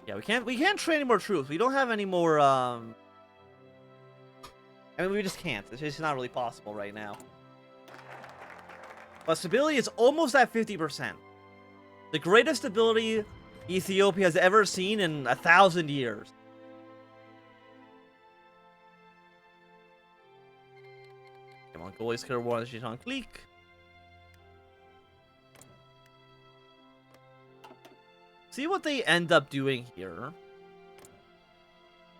Yeah, we can't train any more troops. We don't have any more, I mean, we just can't. It's just not really possible right now. But stability is almost at 50%. The greatest stability Ethiopia has ever seen in 1,000 years. Come on, goalies clear war on the Shitan Clique. See what they end up doing here.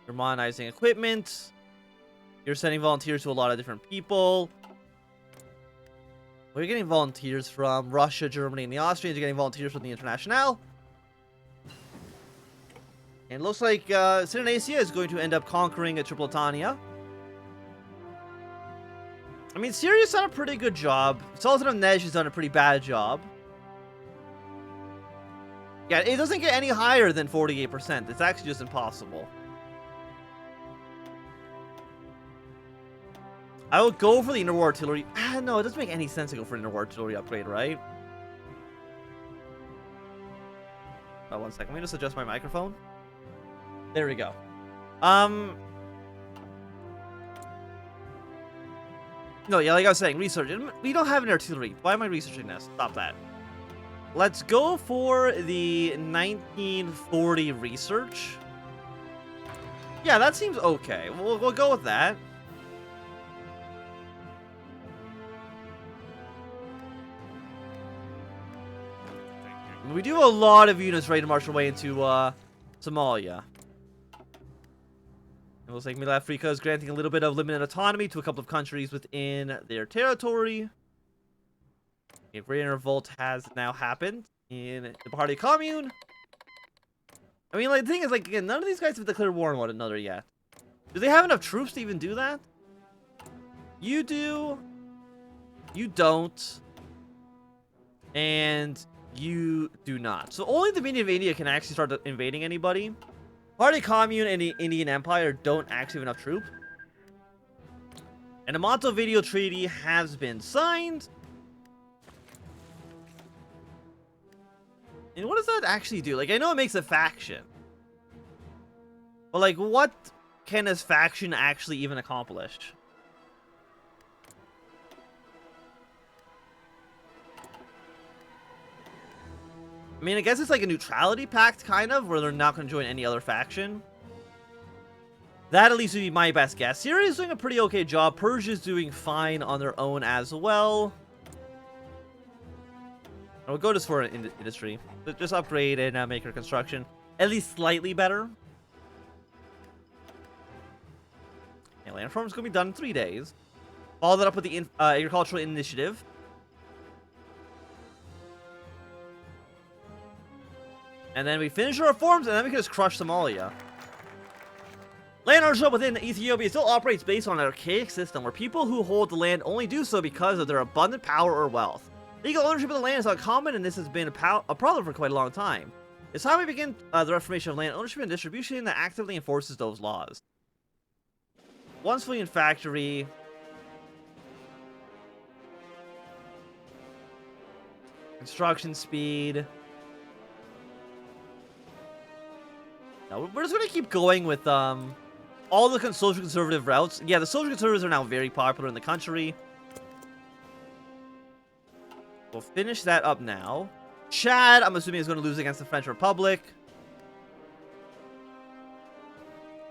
You're modernizing equipment. You're sending volunteers to a lot of different people. Where are you getting volunteers from? Russia, Germany, and the Austrians. You're getting volunteers from the Internationale. And it looks like Synanesia is going to end up conquering Tripolitania. I mean, Syria's done a pretty good job. Sultan of Nej has done a pretty bad job. Yeah, it doesn't get any higher than 48%. It's actually just impossible. I would go for the interwar artillery. No, it doesn't make any sense to go for an interwar artillery upgrade, right? Oh, 1 second. Let me just adjust my microphone. There we go. No, yeah, like I was saying, research. We don't have an artillery. Why am I researching this? Stop that. Let's go for the 1940 research. Yeah, that seems okay. We'll go with that. We do a lot of units ready to march our way into Somalia. It looks like Middle Africa is granting a little bit of limited autonomy to a couple of countries within their territory. A great revolt has now happened in the Party Commune. I mean, like, the thing is, like, again, none of these guys have declared war on one another yet. Do they have enough troops to even do that? You do. You don't. And you do not. So only the Dominion of India can actually start invading anybody. Party Commune and the Indian Empire don't actually have enough troops. And the Montevideo Treaty has been signed. And what does that actually do? Like, I know it makes a faction. But, like, what can this faction actually even accomplish? I mean, I guess it's like a neutrality pact, kind of, where they're not going to join any other faction. That at least would be my best guess. Syria is doing a pretty okay job. Persia is doing fine on their own as well. We'll go just for an industry. Just upgrade and make our construction at least slightly better. And land reform is going to be done in 3 days. Follow that up with the agricultural initiative. And then we finish our reforms, and then we can just crush Somalia. Land ownership within Ethiopia still operates based on an archaic system where people who hold the land only do so because of their abundant power or wealth. Legal ownership of the land is uncommon, and this has been a problem for quite a long time. It's time we begin the reformation of land ownership and distribution that actively enforces those laws. One civilian factory. Construction speed. No, we're just going to keep going with all the social conservative routes. Yeah, the social conservatives are now very popular in the country. We'll finish that up now. Chad, I'm assuming, is going to lose against the French Republic.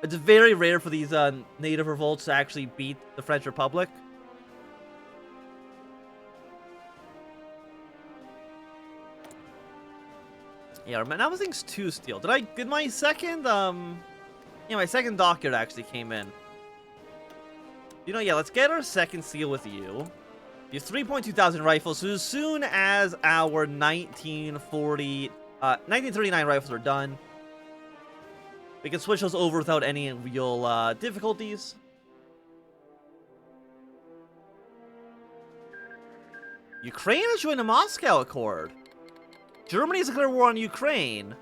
It's very rare for these native revolts to actually beat the French Republic. Yeah, now everything's 2 steel. Did my second, yeah, my second dockyard actually came in. You know, yeah, let's get our second seal with you. You have 3.2 thousand rifles, so as soon as our 1939 rifles are done, we can switch those over without any real difficulties. Ukraine has joined the Moscow Accord. Germany has declared war on Ukraine.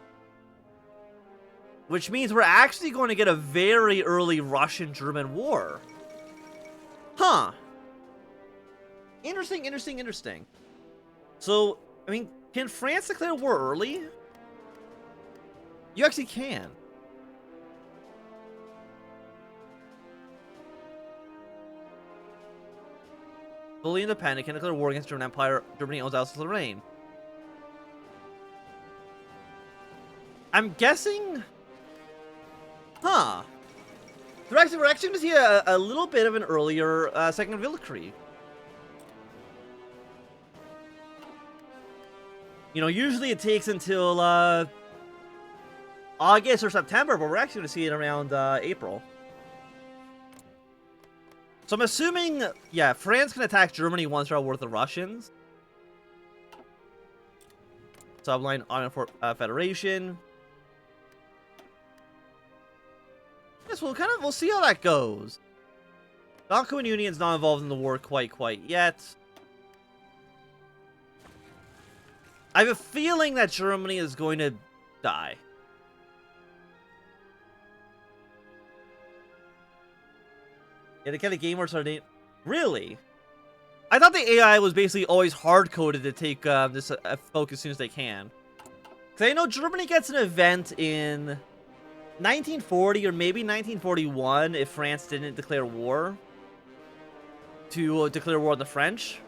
Which means we're actually going to get a very early Russian-German war. Huh. Interesting, interesting, interesting. So, I mean, can France declare war early? You actually can. Fully independent, can declare war against German Empire. Germany owns Alsace-Lorraine. I'm guessing... Huh. We're actually going to see a little bit of an earlier Second Weltkrieg. You know, usually it takes until August or September, but we're actually going to see it around April. So I'm assuming, yeah, France can attack Germany once they're at war with the Russians. Subline Honor for Federation. Yes, we'll see how that goes. Balkan Union's not involved in the war quite yet. I have a feeling that Germany is going to die. Yeah, the kind of game where it's really? I thought the AI was basically always hard-coded to take this folk as soon as they can. Because I know Germany gets an event in 1940 or maybe 1941 if France didn't declare war. To declare war on the French.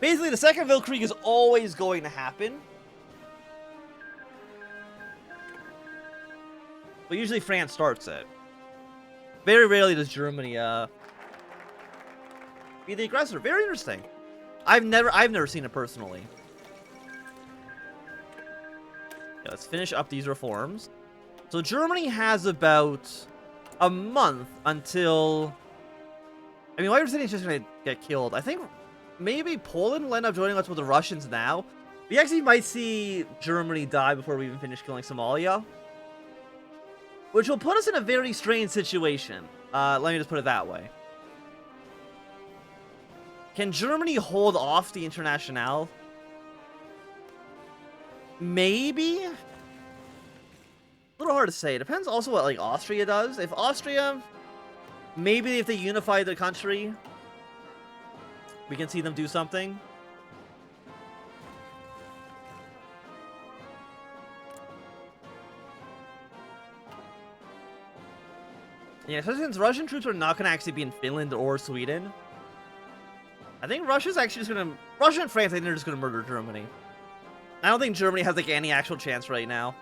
Basically, the Second Weltkrieg is always going to happen. But usually France starts it. Very rarely does Germany be the aggressor. Very interesting. I've never seen it personally. Yeah, let's finish up these reforms. So Germany has about a month until... I mean, why is just gonna get killed? I think maybe Poland will end up joining us with the Russians now. We actually might see Germany die before we even finish killing Somalia. Which will put us in a very strange situation. Let me just put it that way. Can Germany hold off the Internationale? Maybe? A little hard to say. It depends also what, like, Austria does. If Austria... Maybe if they unify the country, we can see them do something. Yeah, especially since Russian troops are not going to actually be in Finland or Sweden. I think Russia's actually just going to... Russia and France, I think they're just going to murder Germany. I don't think Germany has, like, any actual chance right now.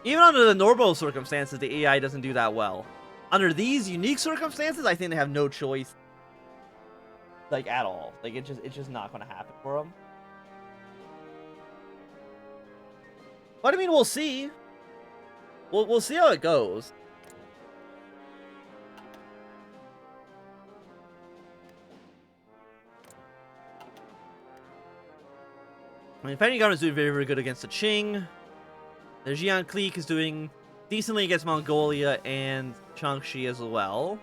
Even under the normal circumstances, the AI doesn't do that well. Under these unique circumstances, I think they have no choice, like, at all. Like, it's just not going to happen for them. But I mean, we'll see. We'll see how it goes. I mean, Fighting Government is doing very, very good against the Qing. The Jian clique is doing decently against Mongolia and Changxi as well.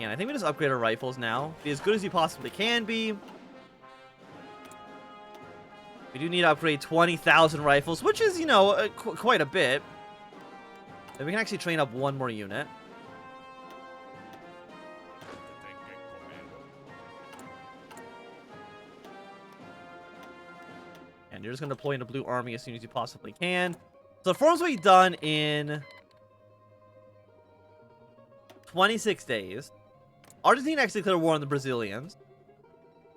And I think we just upgrade our rifles now. Be as good as you possibly can be. We do need to upgrade 20,000 rifles, which is, you know, quite a bit. And we can actually train up one more unit. And you're just going to deploy in a blue army as soon as you possibly can. So the forms will be done in 26 days. Argentina actually declared war on the Brazilians.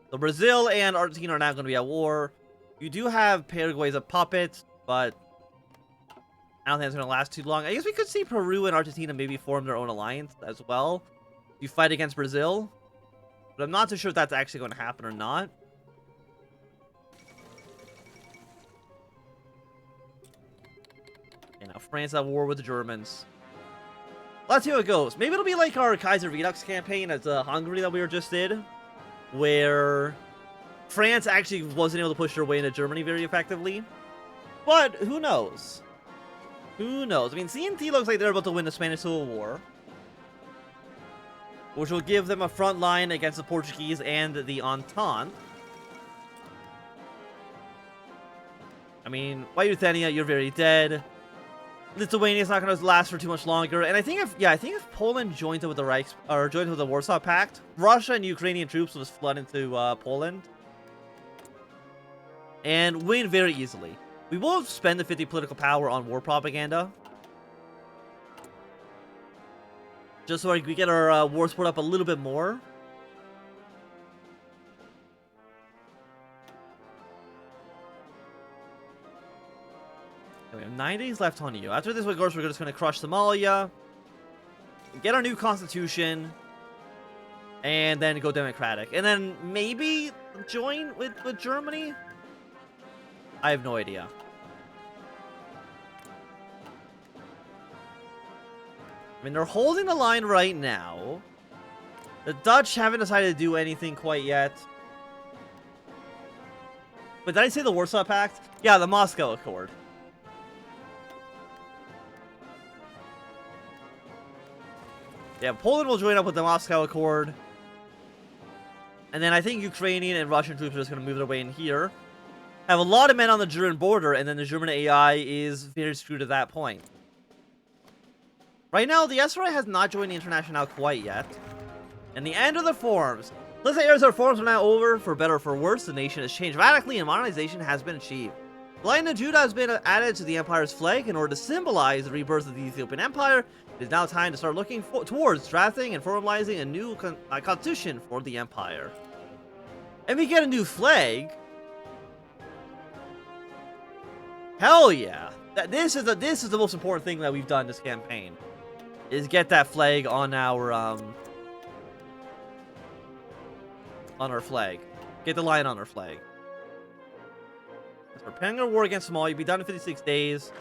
So Brazil and Argentina are now going to be at war. You do have Paraguay as a puppet, but I don't think it's going to last too long. I guess we could see Peru and Argentina maybe form their own alliance as well. You fight against Brazil. But I'm not too sure if that's actually going to happen or not. And now France at war with the Germans. Let's see how it goes. Maybe it'll be like our Kaiserreich Ethiopia campaign as Hungary that we just did, where France actually wasn't able to push their way into Germany very effectively. But who knows? Who knows? I mean, CNT looks like they're about to win the Spanish Civil War, which will give them a front line against the Portuguese and the Entente. I mean, White Ruthenia, you're very dead. Lithuania's not going to last for too much longer, and I think if Poland joins it with the joins with the Warsaw Pact, Russia and Ukrainian troops will just flood into Poland and win very easily. We will spend the 50 political power on war propaganda. Just so we get our war support up a little bit more. We have 9 days left on you. After this, of course, we're just going to crush Somalia, get our new constitution, and then go democratic. And then maybe join with Germany? I have no idea. I mean, they're holding the line right now. The Dutch haven't decided to do anything quite yet. But did I say the Warsaw Pact? Yeah, the Moscow Accord. Yeah, Poland will join up with the Moscow Accord. And then I think Ukrainian and Russian troops are just going to move their way in here. Have a lot of men on the German border, and then the German AI is very screwed at that point. Right now, the SRI has not joined the International quite yet. And the end of the forms. Let's say our forms are now over. For better or for worse, the nation has changed radically and modernization has been achieved. The Lion of Judah has been added to the Empire's flag in order to symbolize the rebirth of the Ethiopian Empire. It is now time to start looking towards drafting and formalizing a new constitution for the Empire. And we get a new flag. Hell yeah. This is the most important thing that we've done this campaign. Is get that flag on our flag. Get the lion on our flag. So we're preparing our war against Somalia. We'll be done in 56 days.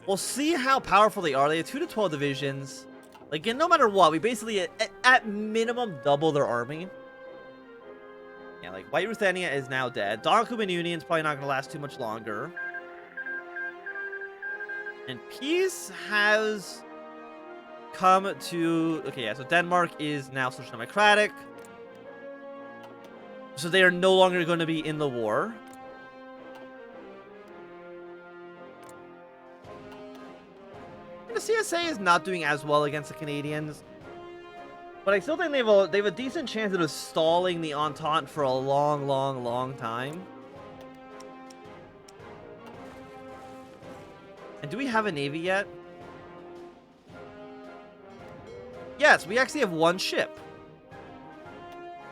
We'll see how powerful they are. They have 2 to 12 divisions. Like, no matter what, we basically, at minimum, double their army. Yeah, like, White Ruthenia is now dead. Donkuban Union's probably not going to last too much longer. And peace has come to... Okay, yeah, so Denmark is now social democratic. So they are no longer going to be in the war. And the CSA is not doing as well against the Canadians. But I still think they have a decent chance of stalling the Entente for a long, long, long time. And do we have a navy yet? Yes, we actually have 1 ship.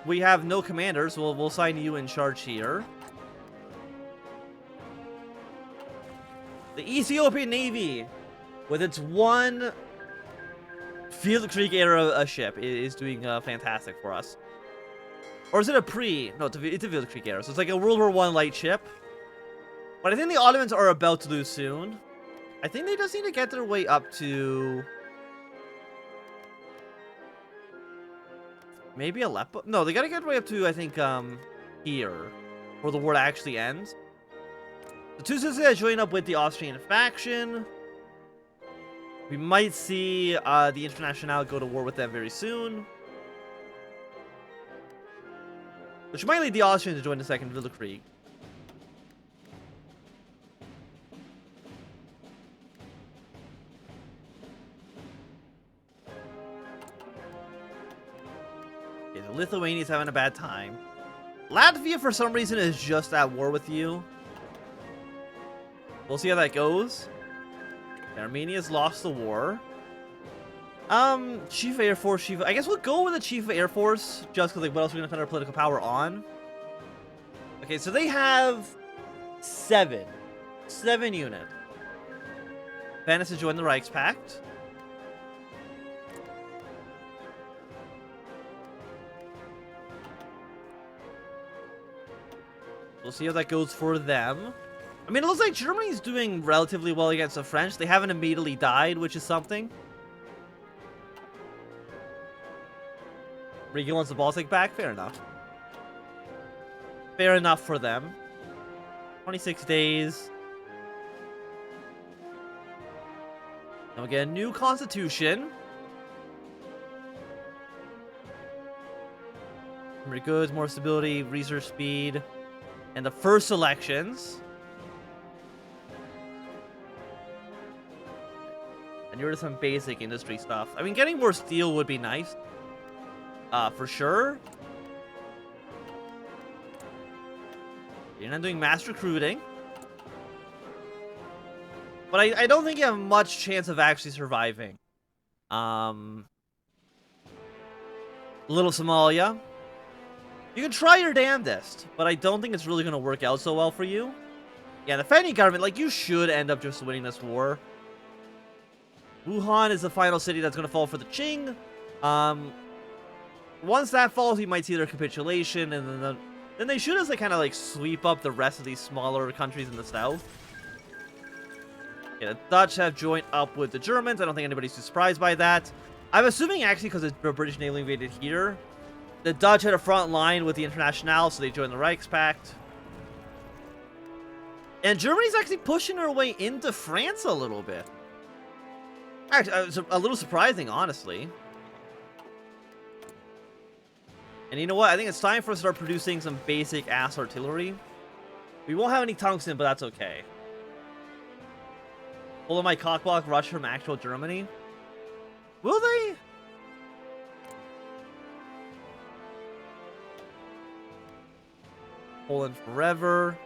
We have no commanders, so we'll assign you in charge here. The Ethiopian Navy, with its 1 Field Creek era ship, is doing fantastic for us. Or is it a pre? No, it's a Field Creek era, so it's like a World War I light ship. But I think the Ottomans are about to lose soon. I think they just need to get their way up to... maybe Aleppo? No, they gotta get way up to, I think, here. Where the war actually ends. The 2 sisters join up with the Austrian faction. We might see the International go to war with them very soon. Which might lead the Austrians to join the Second Villa Krieg. Okay, so Lithuania's having a bad time. Latvia, for some reason, is just at war with you. We'll see how that goes. Armenia's lost the war. Chief of Air Force, I guess we'll go with the Chief of Air Force, just because, like, what else are we going to spend our political power on? Okay, so they have 7 units. Venice has joined the Reichspakt. We'll see how that goes for them. I mean, it looks like Germany's doing relatively well against the French. They haven't immediately died, which is something. Riga wants the Baltic back? Fair enough. Fair enough for them. 26 days. Now we get a new constitution. More goods, more stability, research speed. And the first elections. And you're some basic industry stuff. I mean, getting more steel would be nice. For sure. You're not doing mass recruiting. But I don't think you have much chance of actually surviving. Little Somalia. You can try your damnedest, but I don't think it's really going to work out so well for you. Yeah, the Feni government, like, you should end up just winning this war. Wuhan is the final city that's going to fall for the Qing. Once that falls, you might see their capitulation, and then they should just, like, kind of, like, sweep up the rest of these smaller countries in the south. Yeah, the Dutch have joined up with the Germans. I don't think anybody's too surprised by that. I'm assuming, actually, because the British Navy invaded here, the Dutch had a front line with the Internationale, so they joined the Reichspakt. And Germany's actually pushing her way into France a little bit. Actually, it's a little surprising, honestly. And you know what? I think it's time for us to start producing some basic ass artillery. We won't have any tungsten, but that's okay. Pull my cockblock rush from actual Germany. Will they? Poland forever.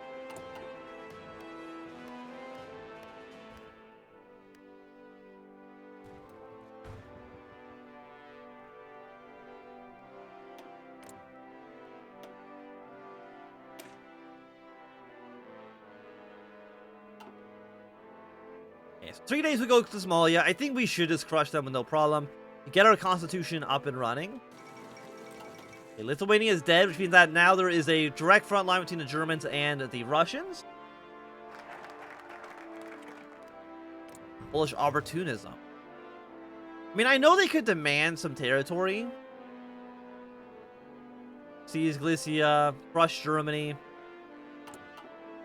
Okay, so 3 days we go to Somalia. I think we should just crush them with no problem. Get our constitution up and running. Okay, Lithuania is dead, which means that now there is a direct front line between the Germans and the Russians. Polish opportunism. I mean, I know they could demand some territory. Seize Galicia, crush Germany.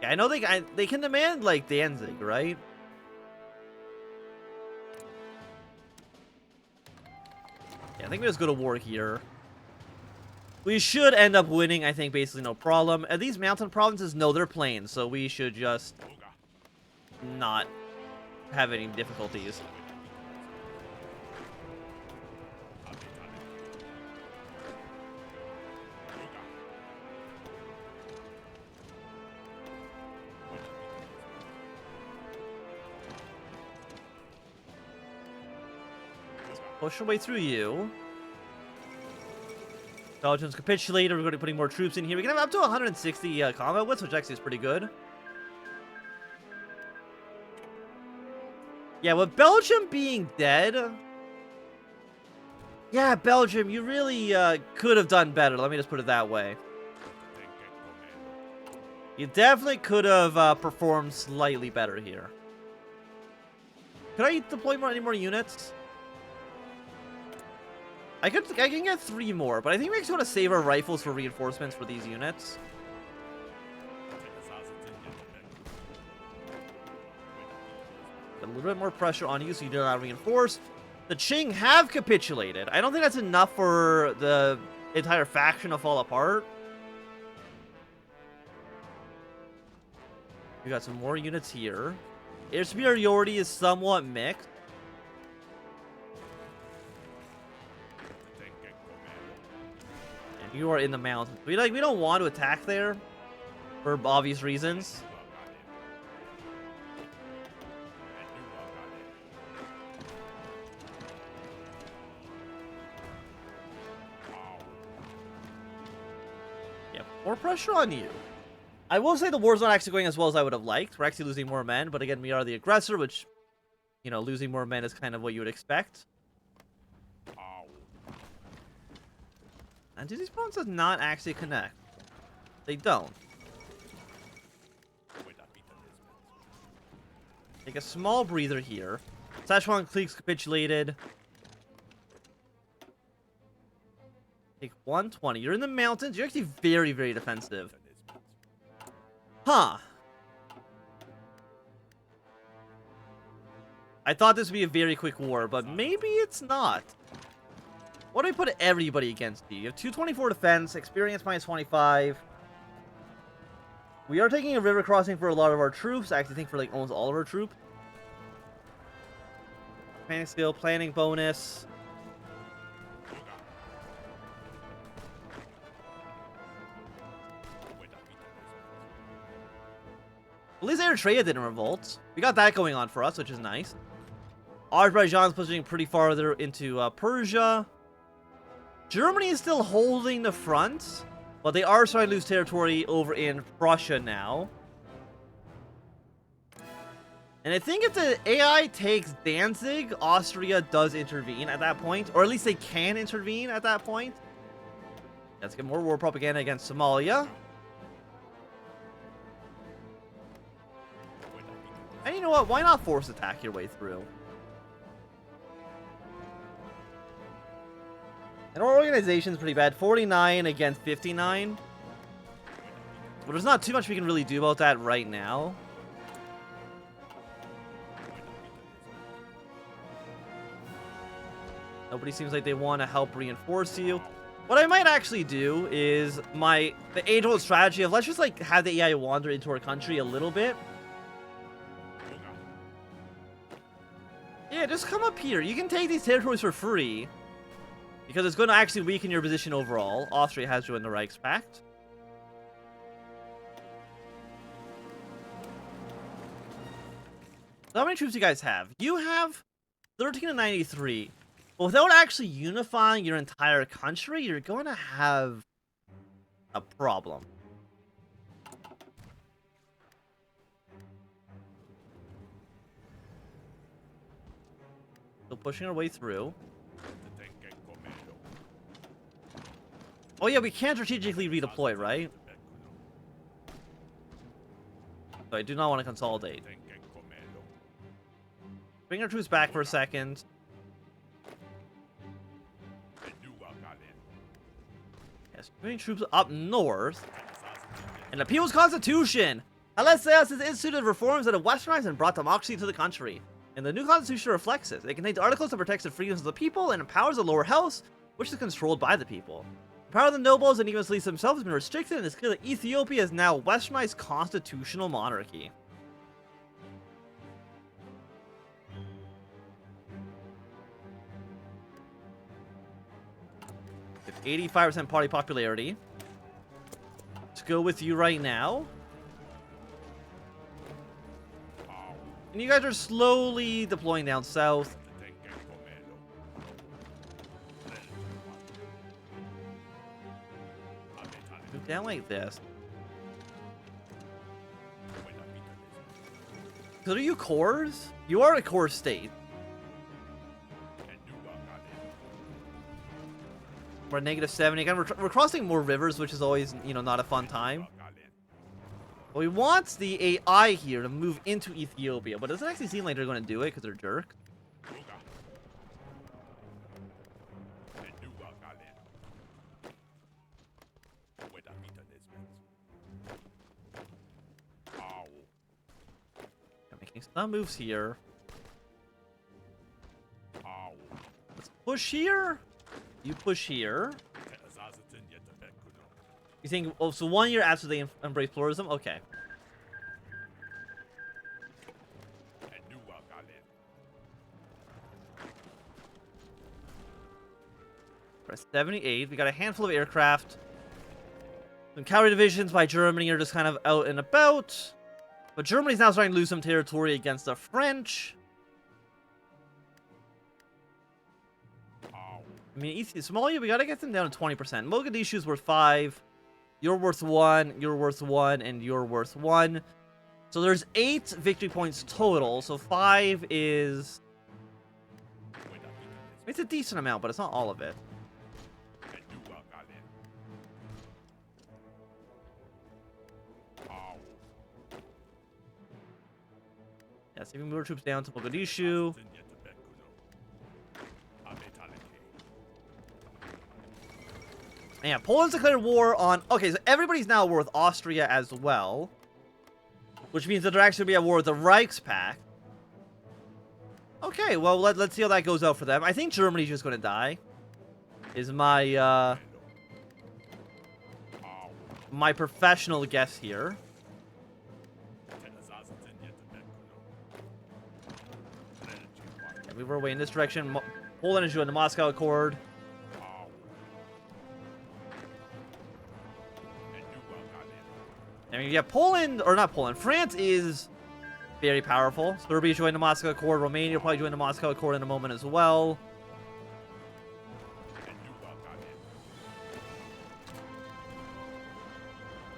Yeah, I know they can demand, like, Danzig, right? Yeah, I think we just go to war here. We should end up winning, I think, basically no problem. And these mountain provinces, no, they're plains, so we should just not have any difficulties. Push our way through you. Belgium's capitulated. We're going to be putting more troops in here. We can have up to 160 combat wits, which actually is pretty good. Yeah, with Belgium being dead... Yeah, Belgium, you really could have done better. Let me just put it that way. You definitely could have performed slightly better here. Could I deploy any more units? I can get 3 more, but I think we just want to save our rifles for reinforcements for these units. Put a little bit more pressure on you so you do not reinforce. The Qing have capitulated. I don't think that's enough for the entire faction to fall apart. We got some more units here. Air superiority is somewhat mixed. You are in the mountains. We don't want to attack there for obvious reasons. Yeah, more pressure on you. I will say the war's not actually going as well as I would have liked. We're actually losing more men, but again, we are the aggressor, which, you know, losing more men is kind of what you would expect. And do these provinces not actually connect? They don't. Take a small breather here. Szechuan cliques capitulated. Take 120. You're in the mountains. You're actually very, very defensive. Huh. I thought this would be a very quick war, but maybe it's not. What do I put everybody against you? You have 224 defense, experience minus 25. We are taking a river crossing for a lot of our troops. I actually think for like almost all of our troops. Planning skill, planning bonus. At least Eritrea didn't revolt. We got that going on for us, which is nice. Azerbaijan's pushing pretty farther into Persia. Germany is still holding the front, but they are starting to lose territory over in Prussia now. And I think if the AI takes Danzig, Austria does intervene at that point. Or at least they can intervene at that point. Let's get more war propaganda against Somalia. And you know what? Why not force attack your way through? And our organization's pretty bad. 49 against 59. But there's not too much we can really do about that right now. Nobody seems like they want to help reinforce you. What I might actually do is the age-old strategy of let's just like have the AI wander into our country a little bit. Yeah, just come up here. You can take these territories for free. Because it's going to actually weaken your position overall. Austria has joined the Reichspact. So how many troops do you guys have? You have 1393. But without actually unifying your entire country, you're going to have a problem. Still pushing our way through. Oh yeah, we can strategically redeploy, right? So I do not want to consolidate. Bring our troops back for a second. Yes, bring troops up north. And the People's Constitution! LSAS has instituted reforms that have westernized and brought democracy to the country. And the new constitution reflects this. It contains articles that protect the freedoms of the people and empowers the lower house, which is controlled by the people. The power of the nobles and even elites themselves has been restricted, and it's clear that Ethiopia is now a westernized constitutional monarchy. With 85% party popularity. Let's go with you right now. And you guys are slowly deploying down south. Move down like this. So are you cores? You are a core state. We're at -70. Again, we're crossing more rivers, which is always, you know, not a fun time. But we want the AI here to move into Ethiopia, but it doesn't actually seem like they're going to do it because they're jerks. I'm making some moves here. Let's push here. You push here. You think, oh, so 1 year after they embrace pluralism? Okay. We're at 78. We got a handful of aircraft. Some cavalry divisions by Germany are just kind of out and about. But Germany's now starting to lose some territory against the French. I mean, Somalia, we gotta get them down to 20%. Mogadishu's worth 5. You're worth 1, you're worth 1, and you're worth 1. So there's 8 victory points total. So 5 is... It's a decent amount, but it's not all of it. Yeah, so we can move our troops down to Mogadishu. Yeah, Poland's declared war on... Okay, so everybody's now at war with Austria as well. Which means that they're actually going to be at war with the Reichspact. Okay, well, let's see how that goes out for them. I think Germany's just going to die. Is my, my professional guess here. Yeah, move our way in this direction. Poland is doing the Moscow Accord. I mean, yeah, Poland, or not Poland, France is very powerful. Serbia joined the Moscow Accord. Romania will probably join the Moscow Accord in a moment as well.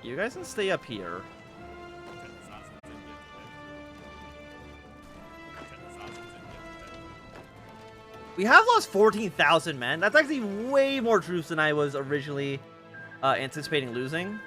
You guys can stay up here. We have lost 14,000 men. That's actually way more troops than I was originally anticipating losing.